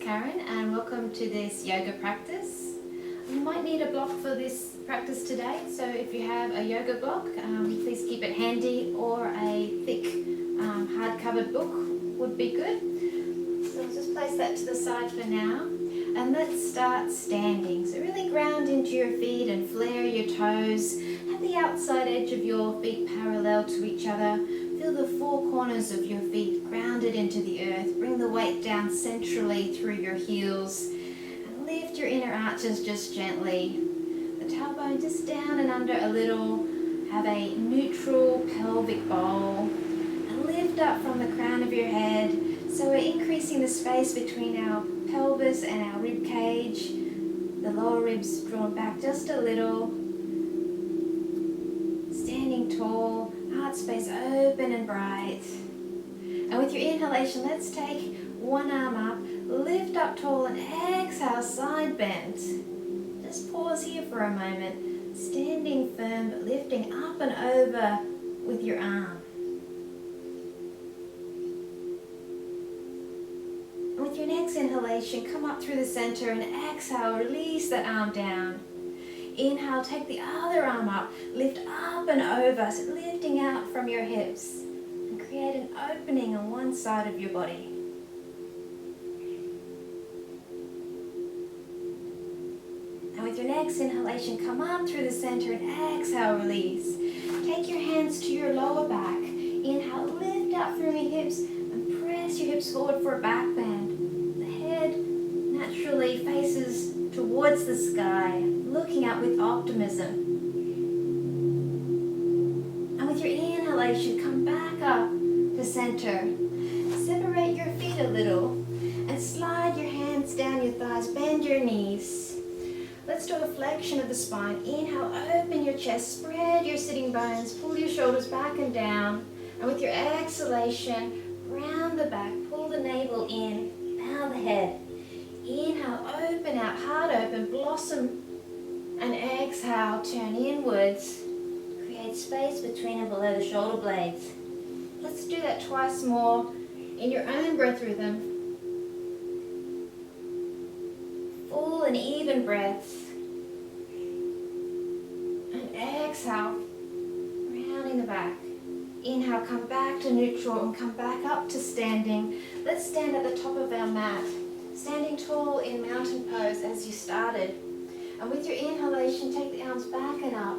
Karen and welcome to this yoga practice. You might need a block for this practice today, so if you have a yoga block, please keep it handy, or a thick hard-covered book would be good. So I'll just place that to the side for now. And let's start standing. So really ground into your feet and flare your toes. Have the outside edge of your feet parallel to each other. Feel the four corners of your feet grounded into the earth. Bring the weight down centrally through your heels. And lift your inner arches just gently. The tailbone just down and under a little. Have a neutral pelvic bowl. And lift up from the crown of your head. So we're increasing the space between our pelvis and our rib cage. The lower ribs drawn back just a little. Standing tall, heart space open and bright. And with your inhalation, let's take one arm up, lift up tall and exhale, side bend. Just pause here for a moment, standing firm but lifting up and over with your arm. With your next inhalation, come up through the center and exhale, release that arm down. Inhale, take the other arm up, lift up and over, so lifting out from your hips and create an opening on one side of your body. And with your next inhalation, come up through the center and exhale, release. Take your hands to your lower back. Inhale, lift out through your hips and press your hips forward for a back bend. Naturally faces towards the sky, looking up with optimism. And with your inhalation, come back up to center. Separate your feet a little and slide your hands down your thighs, bend your knees. Let's do a flexion of the spine. Inhale, open your chest, spread your sitting bones, pull your shoulders back and down. And with your exhalation, round the back, pull the navel in, bow the head. Inhale, open out, heart open, blossom, and exhale, turn inwards. Create space between and below the shoulder blades. Let's do that twice more in your own breath rhythm. Full and even breaths. And exhale, rounding the back. Inhale, come back to neutral and come back up to standing. Let's stand at the top of our mat. Standing tall in mountain pose as you started. And with your inhalation, take the arms back and up.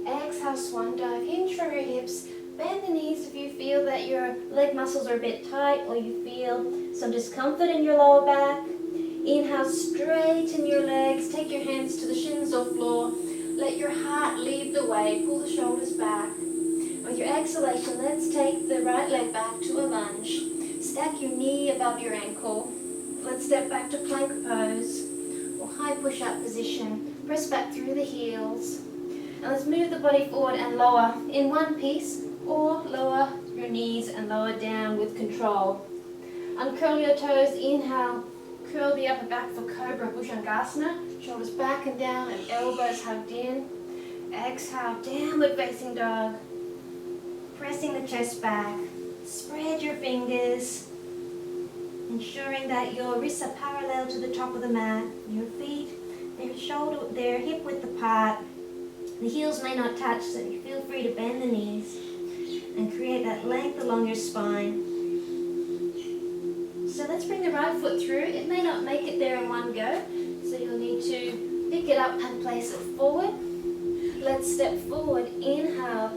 Exhale, swan dive, hinge from your hips. Bend the knees if you feel that your leg muscles are a bit tight or you feel some discomfort in your lower back. Inhale, straighten your legs. Take your hands to the shins or floor. Let your heart lead the way. Pull the shoulders back. With your exhalation, let's take the right leg back to a lunge. Stack your knee above your ankle. Let's step back to plank pose or high push-up position. Press back through the heels. And let's move the body forward and lower in one piece, or lower your knees and lower down with control. Uncurl your toes. Inhale, curl the upper back for Cobra Bhujangasana. Shoulders back and down and elbows hugged in. Exhale, downward facing dog. Pressing the chest back. Spread your fingers. Ensuring that your wrists are parallel to the top of the mat. Your feet, their hip width apart. The heels may not touch, so you feel free to bend the knees and create that length along your spine. So let's bring the right foot through. It may not make it there in one go, so you'll need to pick it up and place it forward. Let's step forward. Inhale,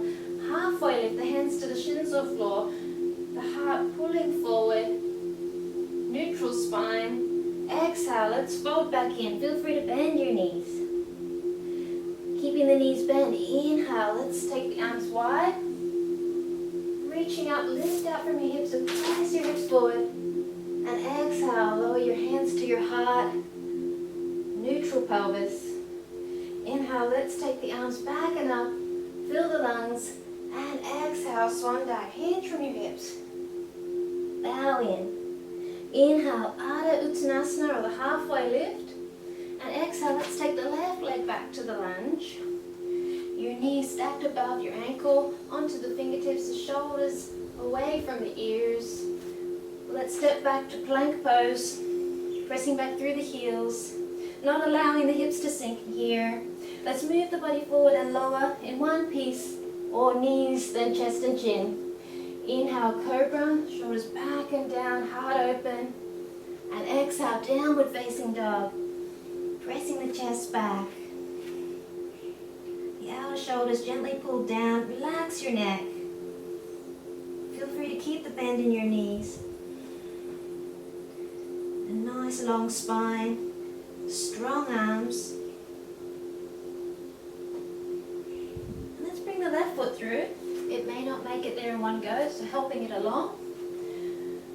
halfway lift the hands to the shins or floor. The heart pulling forward. Neutral spine. Exhale, let's fold back in. Feel free to bend your knees. Keeping the knees bent. Inhale, let's take the arms wide. Reaching up, lift out from your hips and press your hips forward. And exhale, lower your hands to your heart. Neutral pelvis. Inhale, let's take the arms back and up. Fill the lungs. And exhale, swan dive. Hinge from your hips. Bow in. Inhale, Ardha Uttanasana, or the halfway lift. And exhale, let's take the left leg back to the lunge. Your knees stacked above your ankle, onto the fingertips, the shoulders away from the ears. Let's step back to plank pose. Pressing back through the heels, not allowing the hips to sink here. Let's move the body forward and lower in one piece, or knees, then chest and chin. Inhale, cobra, shoulders back and down, heart open. And exhale, downward facing dog. Pressing the chest back. The outer shoulders gently pulled down, relax your neck. Feel free to keep the bend in your knees. A nice long spine, strong arms. And let's bring the left foot through. It may not make it there in one go, so helping it along.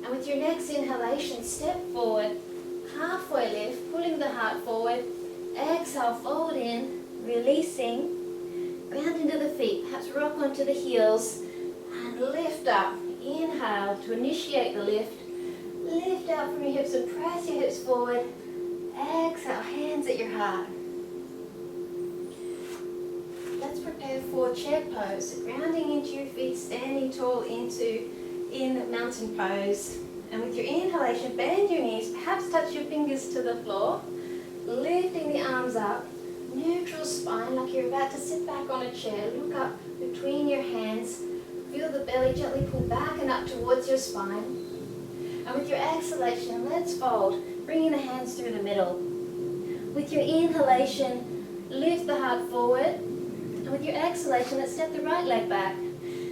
And with your next inhalation, step forward, halfway lift, pulling the heart forward. Exhale, fold in, releasing. Ground into the feet, perhaps rock onto the heels, and lift up. Inhale to initiate the lift. Lift out from your hips and press your hips forward. Exhale, hands at your heart. Let's prepare for chair pose. So grounding into your feet, standing tall in mountain pose. And with your inhalation, bend your knees, perhaps touch your fingers to the floor. Lifting the arms up, neutral spine like you're about to sit back on a chair. Look up between your hands. Feel the belly gently pull back and up towards your spine. And with your exhalation, let's fold, bringing the hands through the middle. With your inhalation, lift the heart forward. And with your exhalation, let's step the right leg back.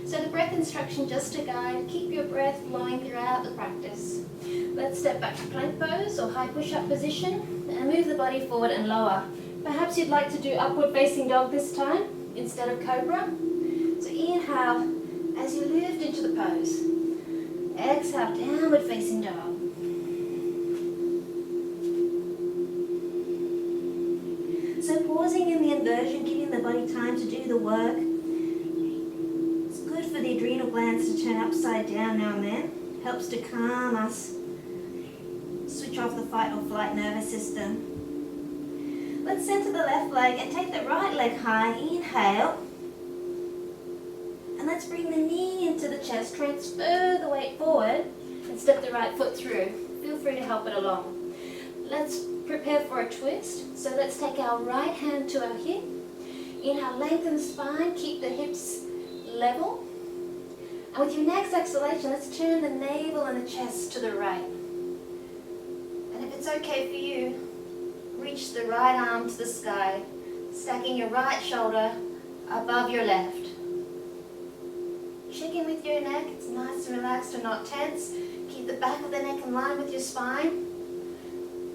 So the breath instruction just to guide, keep your breath flowing throughout the practice. Let's step back to plank pose or high push-up position and move the body forward and lower. Perhaps you'd like to do upward facing dog this time instead of cobra. So inhale as you lift into the pose. Exhale, downward facing dog. So pausing in the inversion, giving the body time to do the work. It's good for the adrenal glands to turn upside down now and then. Helps to calm us. Switch off the fight or flight nervous system. Let's center the left leg and take the right leg high. Inhale. And let's bring the knee into the chest. Transfer the weight forward and step the right foot through. Feel free to help it along. Let's prepare for a twist. So let's take our right hand to our hip. Inhale, lengthen the spine, keep the hips level. And with your next exhalation, let's turn the navel and the chest to the right. And if it's okay for you, reach the right arm to the sky, stacking your right shoulder above your left. Check in with your neck. It's nice and relaxed and not tense. Keep the back of the neck in line with your spine.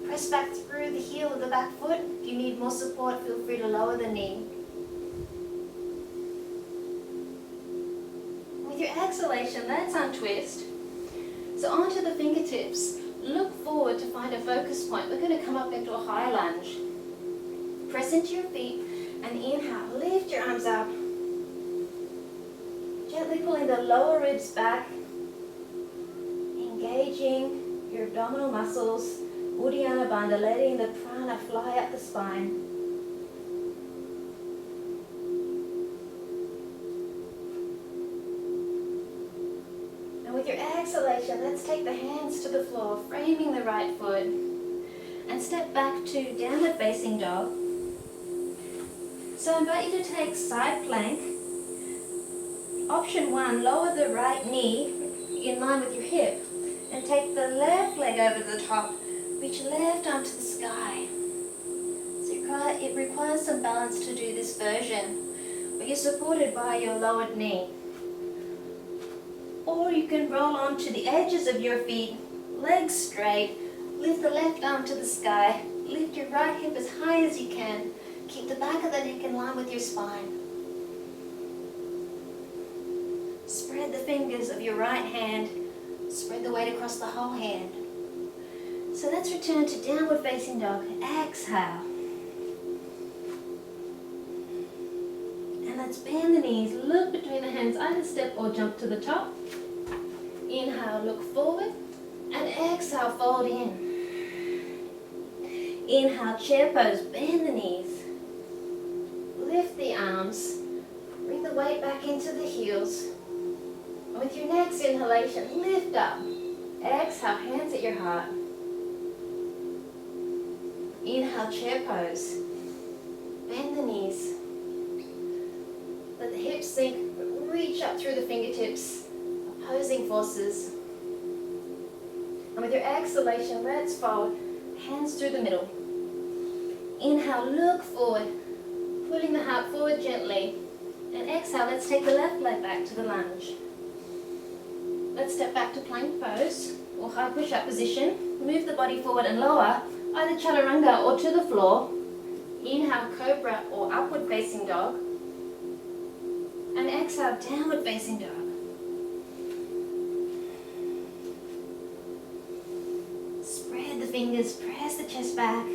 Press back through the heel of the back foot. If you need more support, feel free to lower the knee. With your exhalation, let's untwist. So onto the fingertips. Look forward to find a focus point. We're going to come up into a high lunge. Press into your feet and inhale. Lift your arms up. Gently pulling the lower ribs back. Engaging your abdominal muscles. Uddiyana Bandha, letting the prana fly up the spine. And with your exhalation, let's take the hands to the floor, framing the right foot. And step back to downward facing dog. So I invite you to take side plank. Option 1, lower the right knee in line with your hip. And take the left leg over the top. Reach left arm to the sky. So it requires some balance to do this version, but you're supported by your lowered knee. Or you can roll onto the edges of your feet, legs straight, lift the left arm to the sky, lift your right hip as high as you can, keep the back of the neck in line with your spine. Spread the fingers of your right hand, spread the weight across the whole hand. So let's return to downward facing dog. Exhale. And let's bend the knees. Look between the hands, either step or jump to the top. Inhale, look forward. And exhale, fold in. Inhale, chair pose. Bend the knees. Lift the arms. Bring the weight back into the heels. And with your next inhalation, lift up. Exhale, hands at your heart. Inhale, chair pose. Bend the knees. Let the hips sink, but reach up through the fingertips. Opposing forces. And with your exhalation, let's fold. Hands through the middle. Inhale, look forward. Pulling the heart forward gently. And exhale, let's take the left leg back to the lunge. Let's step back to plank pose or high push-up position. Move the body forward and lower, either chaturanga or to the floor. Inhale, cobra or upward facing dog. And exhale, downward facing dog. Spread the fingers, press the chest back.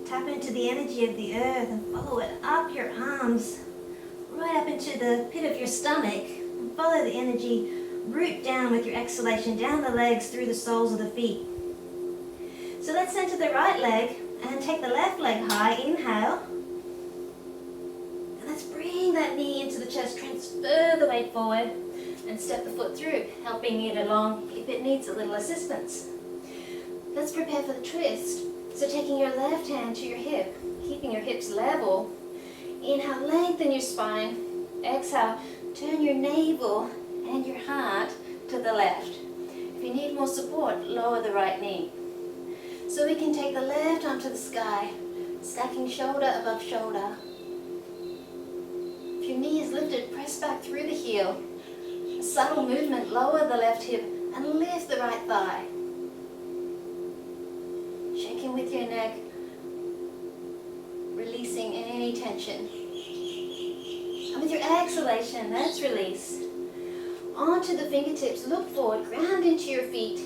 Tap into the energy of the earth and follow it up your arms, right up into the pit of your stomach. And follow the energy, root down with your exhalation, down the legs through the soles of the feet. So let's center the right leg and take the left leg high. Inhale. And let's bring that knee into the chest, transfer the weight forward and step the foot through, helping it along if it needs a little assistance. Let's prepare for the twist. So taking your left hand to your hip, keeping your hips level. Inhale, lengthen your spine. Exhale, turn your navel and your heart to the left. If you need more support, lower the right knee. So we can take the left arm to the sky, stacking shoulder above shoulder. If your knee is lifted, press back through the heel. A subtle movement, lower the left hip and lift the right thigh. Shaking with your neck, releasing any tension. And with your exhalation, let's release. Onto the fingertips, look forward, ground into your feet.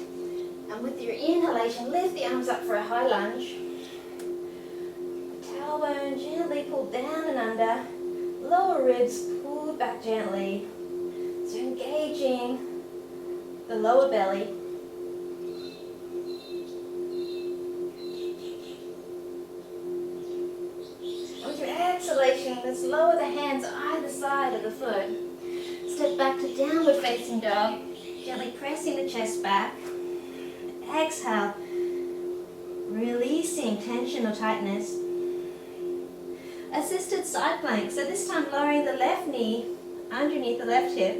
And with your inhalation, lift the arms up for a high lunge. The tailbone gently pulled down and under. Lower ribs pulled back gently. So engaging the lower belly. Exhalation, let's lower the hands either side of the foot. Step back to downward facing dog, gently pressing the chest back. Exhale, releasing tension or tightness. Assisted side plank, so this time lowering the left knee underneath the left hip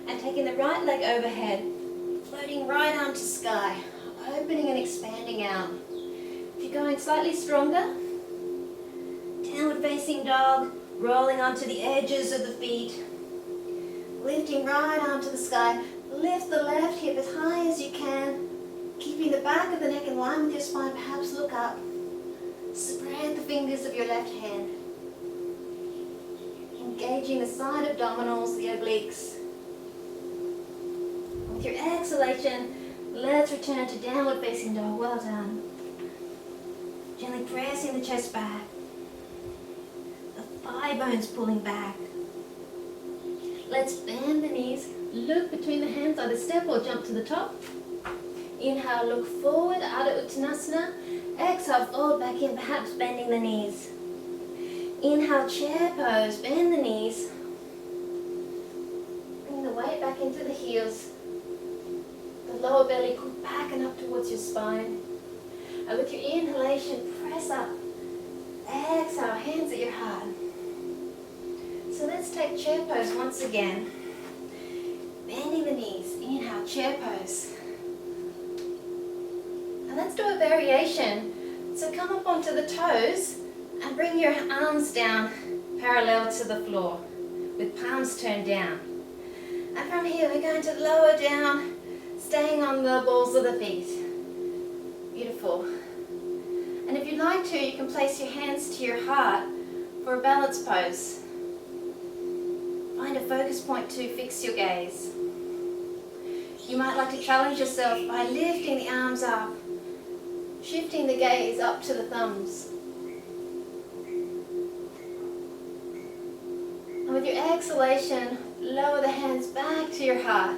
and taking the right leg overhead, floating right arm to sky, opening and expanding out. If you're going slightly stronger, downward facing dog, rolling onto the edges of the feet. Lifting right arm to the sky. Lift the left hip as high as you can. Keeping the back of the neck in line with your spine. Perhaps look up. Spread the fingers of your left hand. Engaging the side abdominals, the obliques. With your exhalation, let's return to downward facing dog. Well done. Gently pressing the chest back. Thigh bones pulling back. Let's bend the knees, look between the hands, either step or jump to the top. Inhale, look forward, Adho Uttanasana. Exhale, fold back in, perhaps bending the knees. Inhale, chair pose, bend the knees. Bring the weight back into the heels. The lower belly pulled back and up towards your spine. And with your inhalation, press up. Exhale, hands at your heart. So let's take chair pose once again. Bending the knees. Inhale, chair pose. And let's do a variation. So come up onto the toes and bring your arms down parallel to the floor with palms turned down. And from here we're going to lower down, staying on the balls of the feet. Beautiful. And if you'd like to, you can place your hands to your heart for a balance pose. Find a focus point to fix your gaze. You might like to challenge yourself by lifting the arms up, shifting the gaze up to the thumbs. And with your exhalation, lower the hands back to your heart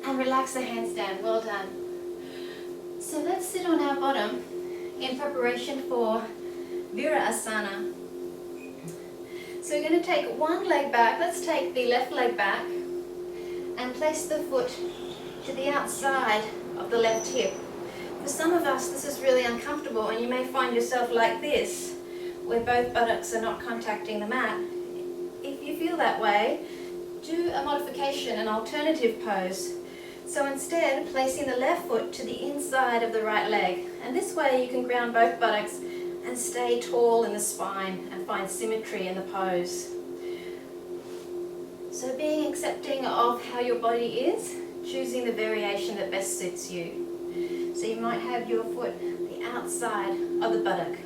and relax the hands down. Well done. So let's sit on our bottom in preparation for Virasana. So we're going to take one leg back. Let's take the left leg back and place the foot to the outside of the left hip. For some of us, this is really uncomfortable, and you may find yourself like this, where both buttocks are not contacting the mat. If you feel that way, do a modification, an alternative pose. So instead, placing the left foot to the inside of the right leg. And this way you can ground both buttocks and stay tall in the spine and find symmetry in the pose. So being accepting of how your body is, choosing the variation that best suits you. So you might have your foot the outside of the buttock.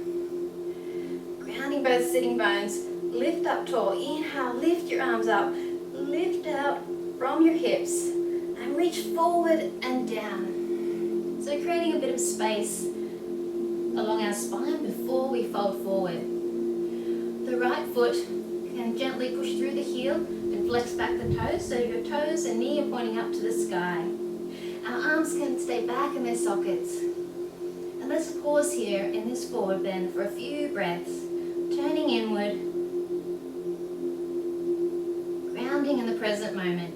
Grounding both sitting bones, lift up tall. Inhale, lift your arms up, lift out from your hips and reach forward and down. So creating a bit of space along our spine before we fold forward. The right foot can gently push through the heel and flex back the toes, so your toes and knee are pointing up to the sky. Our arms can stay back in their sockets. And let's pause here in this forward bend for a few breaths, turning inward, grounding in the present moment.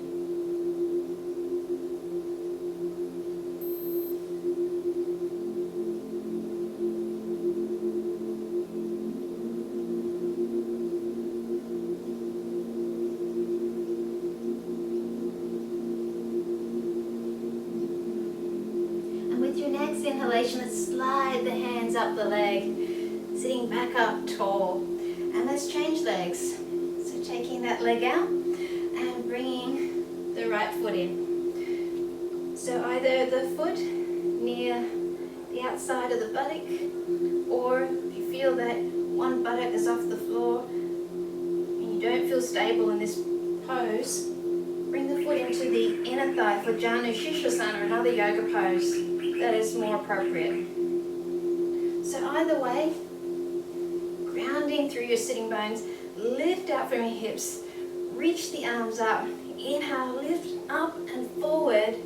Inhalation, let's slide the hands up the leg, sitting back up tall. And let's change legs. So taking that leg out and bringing the right foot in. So either the foot near the outside of the buttock, or if you feel that one buttock is off the floor and you don't feel stable in this pose, bring the foot into the inner thigh for Virasana, another yoga pose that is more appropriate. So either way, grounding through your sitting bones, lift out from your hips, reach the arms up, inhale, lift up and forward,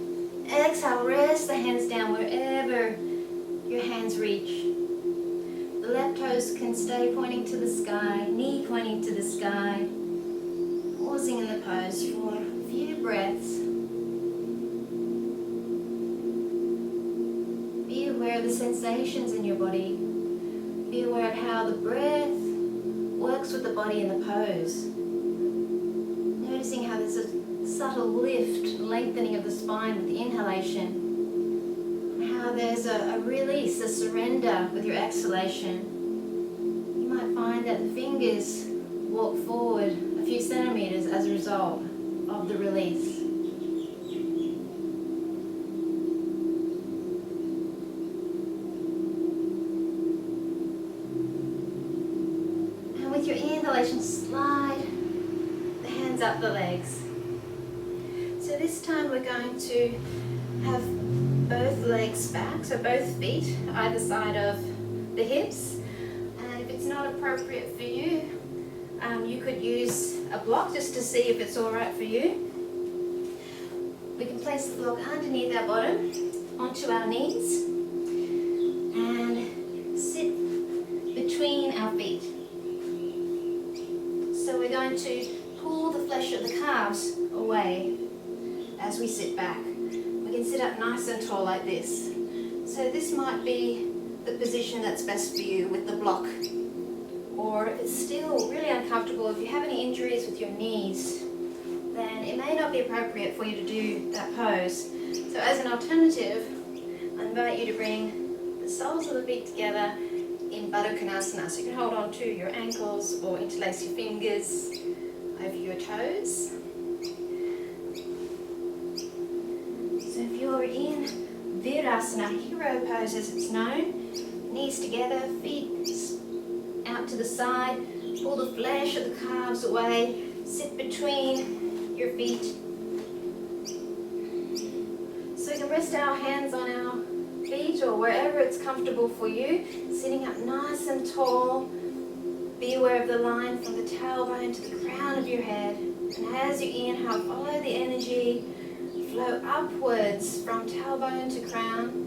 exhale, rest the hands down wherever your hands reach. The left toes can stay pointing to the sky, knee pointing to the sky, pausing in the pose for a few breaths. Be aware of the sensations in your body. Be aware of how the breath works with the body in the pose. Noticing how there's a subtle lift, lengthening of the spine with the inhalation. And how there's a release, a surrender with your exhalation. You might find that the fingers walk forward a few centimeters as a result of the release. With your inhalation, slide the hands up the legs. So this time we're going to have both legs back, so both feet either side of the hips. And if it's not appropriate for you, you could use a block just to see if it's all right for you. We can place the block underneath our bottom, onto our knees, and sit between our feet. So we're going to pull the flesh of the calves away as we sit back. We can sit up nice and tall like this. So this might be the position that's best for you with the block. Or if it's still really uncomfortable, if you have any injuries with your knees, then it may not be appropriate for you to do that pose. So as an alternative, I invite you to bring the soles of the feet together in Virasana. So you can hold on to your ankles or interlace your fingers over your toes. So if you're in Virasana, hero pose as it's known, knees together, feet out to the side, pull the flesh of the calves away, sit between your feet. So you can rest our hands on our feet or wherever it's comfortable for you, sitting up nice and tall. Be aware of the line from the tailbone to the crown of your head. And as you inhale, follow the energy, flow upwards from tailbone to crown.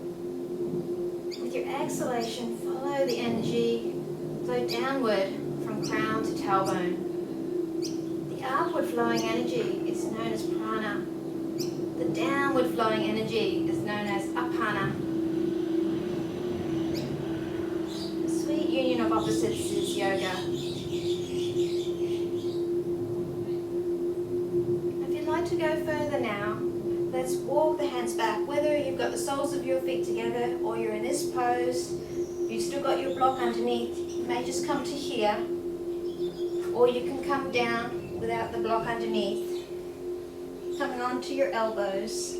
With your exhalation, follow the energy, flow downward from crown to tailbone. The upward flowing energy is known as prana. The downward flowing energy is known as apana. opposites is yoga. If you'd like to go further now, let's walk the hands back, whether you've got the soles of your feet together or you're in this pose. If you've still got your block underneath, you may just come to here, or you can come down without the block underneath, coming onto your elbows,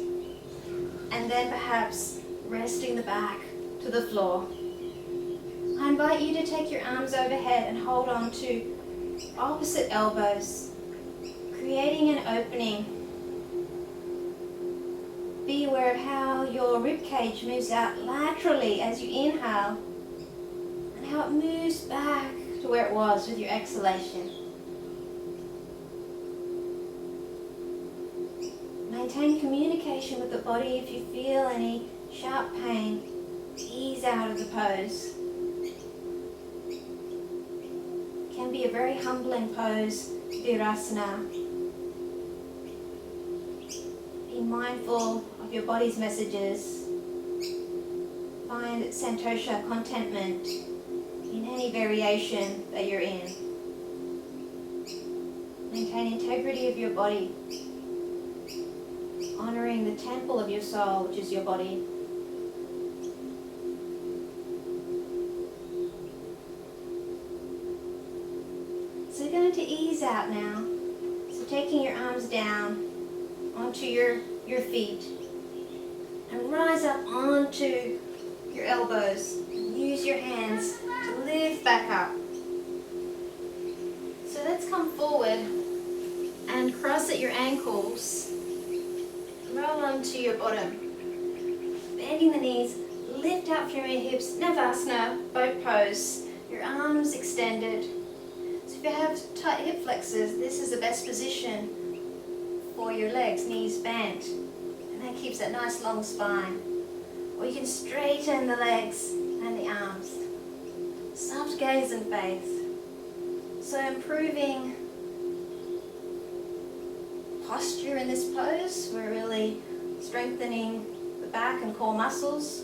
and then perhaps resting the back to the floor. I invite you to take your arms overhead and hold on to opposite elbows, creating an opening. Be aware of how your rib cage moves out laterally as you inhale, and how it moves back to where it was with your exhalation. Maintain communication with the body. If you feel any sharp pain, ease out of the pose. It can be a very humbling pose, Virasana. Be mindful of your body's messages. Find santosha, contentment, in any variation that you're in. Maintain integrity of your body, honoring the temple of your soul, which is your body. So you're going to ease out now. So taking your arms down onto your feet and rise up onto your elbows. Use your hands to lift back up. So let's come forward and cross at your ankles. Roll onto your bottom. Bending the knees, lift up from your hips, Navasana, boat pose. Your arms extended. So if you have tight hip flexors, this is the best position for your legs, knees bent. And that keeps that nice long spine. Or you can straighten the legs and the arms. Soft gaze and faith. So improving posture in this pose. We're really strengthening the back and core muscles.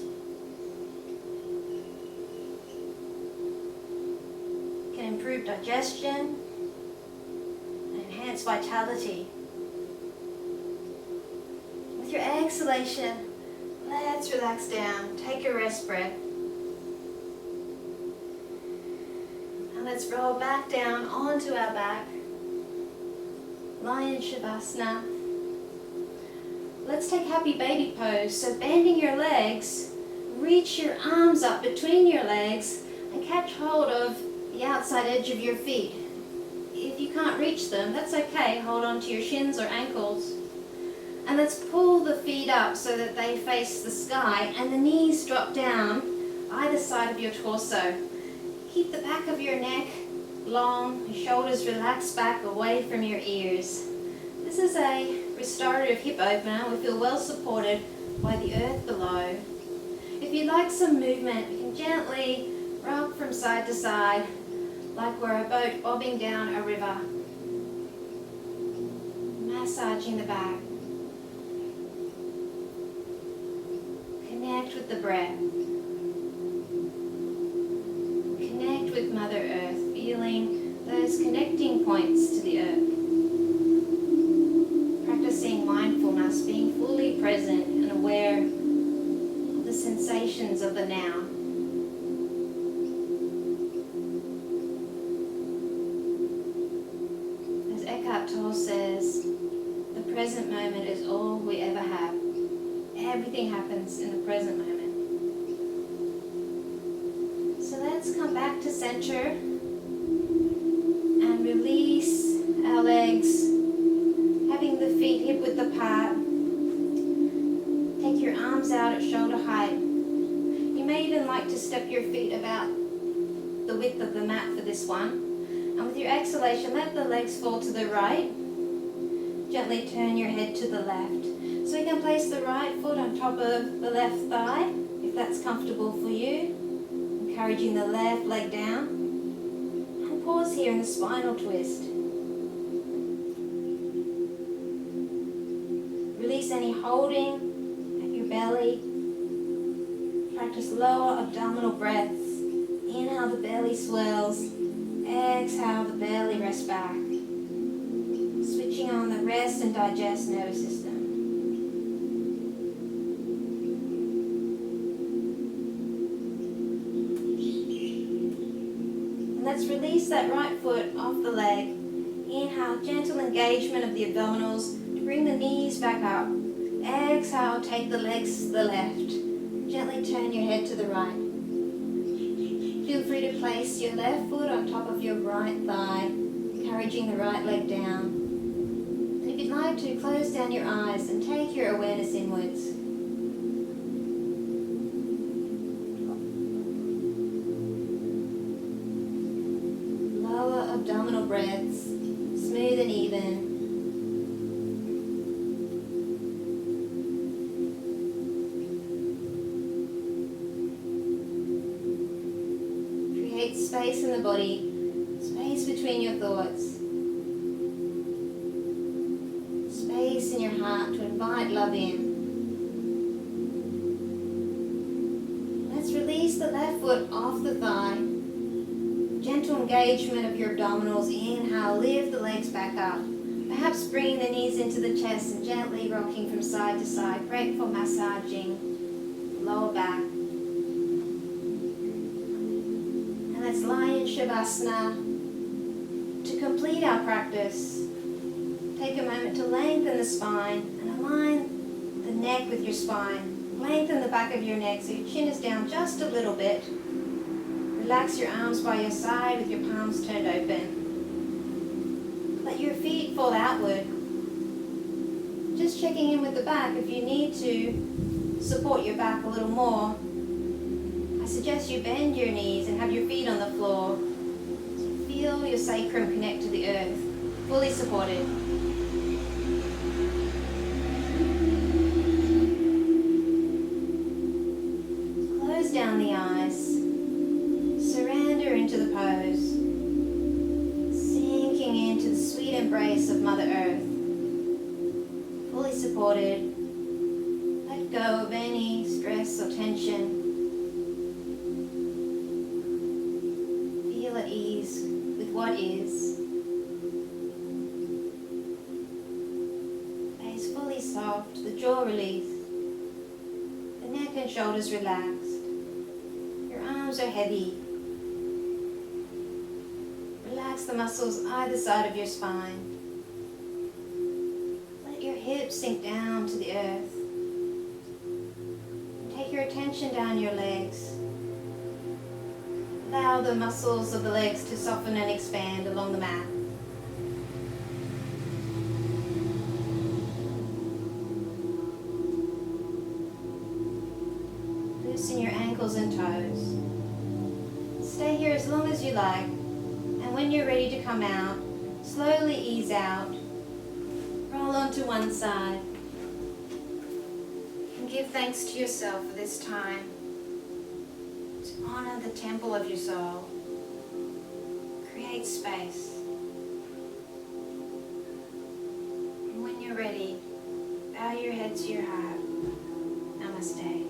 Can improve digestion and enhance vitality. With your exhalation, let's relax down. Take a rest breath. And let's roll back down onto our back. Lion Shavasana. Let's take happy baby pose. So bending your legs, reach your arms up between your legs and catch hold of the outside edge of your feet. If you can't reach them, that's okay. Hold on to your shins or ankles. And let's pull the feet up so that they face the sky and the knees drop down either side of your torso. Keep the back of your neck long, your shoulders relax back away from your ears. This is a restorative hip opener. We feel well supported by the earth below. If you'd like some movement, you can gently rock from side to side like we're a boat bobbing down a river. Massaging the back. Connect with the breath. Connect with Mother Earth, feeling those connecting points to the earth. Practicing mindfulness, being fully present and aware of the sensations of the now. As Eckhart Tolle says, the present moment is all we ever have. Everything happens in the present moment. So let's come back to center and release our legs, having the feet hip width apart. Take your arms out at shoulder height. You may even like to step your feet about the width of the mat for this one. And with your exhalation, let the legs fall to the right. Gently turn your head to the left. So you can place the right foot on top of the left thigh, if that's comfortable for you. Encouraging the left leg down. And pause here in the spinal twist. Release any holding at your belly. Practice lower abdominal breaths. Inhale Inhale, the belly swells. Exhale, the belly rests back. Switching on the rest and digest nervous system. And let's release that right foot off the leg. Inhale, gentle engagement of the abdominals to bring the knees back up. Exhale, take the legs to the left. Gently turn your head to the right. Feel free to place your left foot on top of your right thigh, encouraging the right leg down. And if you'd like to, close down your eyes and take your awareness inwards. Lower abdominal breaths, smooth and even. Space in the body, space between your thoughts, space in your heart to invite love in. Let's release the left foot off the thigh. Gentle engagement of your abdominals. Inhale, lift the legs back up. Perhaps bringing the knees into the chest and gently rocking from side to side. Great for massaging lower back. Let's lie in Shavasana. To complete our practice, take a moment to lengthen the spine and align the neck with your spine. Lengthen the back of your neck so your chin is down just a little bit. Relax your arms by your side with your palms turned open. Let your feet fall outward. Just checking in with the back. If you need to support your back a little more, I suggest you bend your knees and have your feet on the floor. So feel your sacrum connect to the earth, fully supported. Close down the eyes. Surrender into the pose. Sinking into the sweet embrace of Mother Earth. Fully supported. Let go of any stress or tension. At ease with what is. Face fully soft, the jaw released, the neck and shoulders relaxed. Your arms are heavy. Relax the muscles either side of your spine. Let your hips sink down to the earth. Take your attention down your legs. Allow the muscles of the legs to soften and expand along the mat. Loosen your ankles and toes. Stay here as long as you like, and when you're ready to come out, slowly ease out. Roll onto one side. And give thanks to yourself for this time. Honor the temple of your soul. Create space. And when you're ready, bow your head to your heart. Namaste.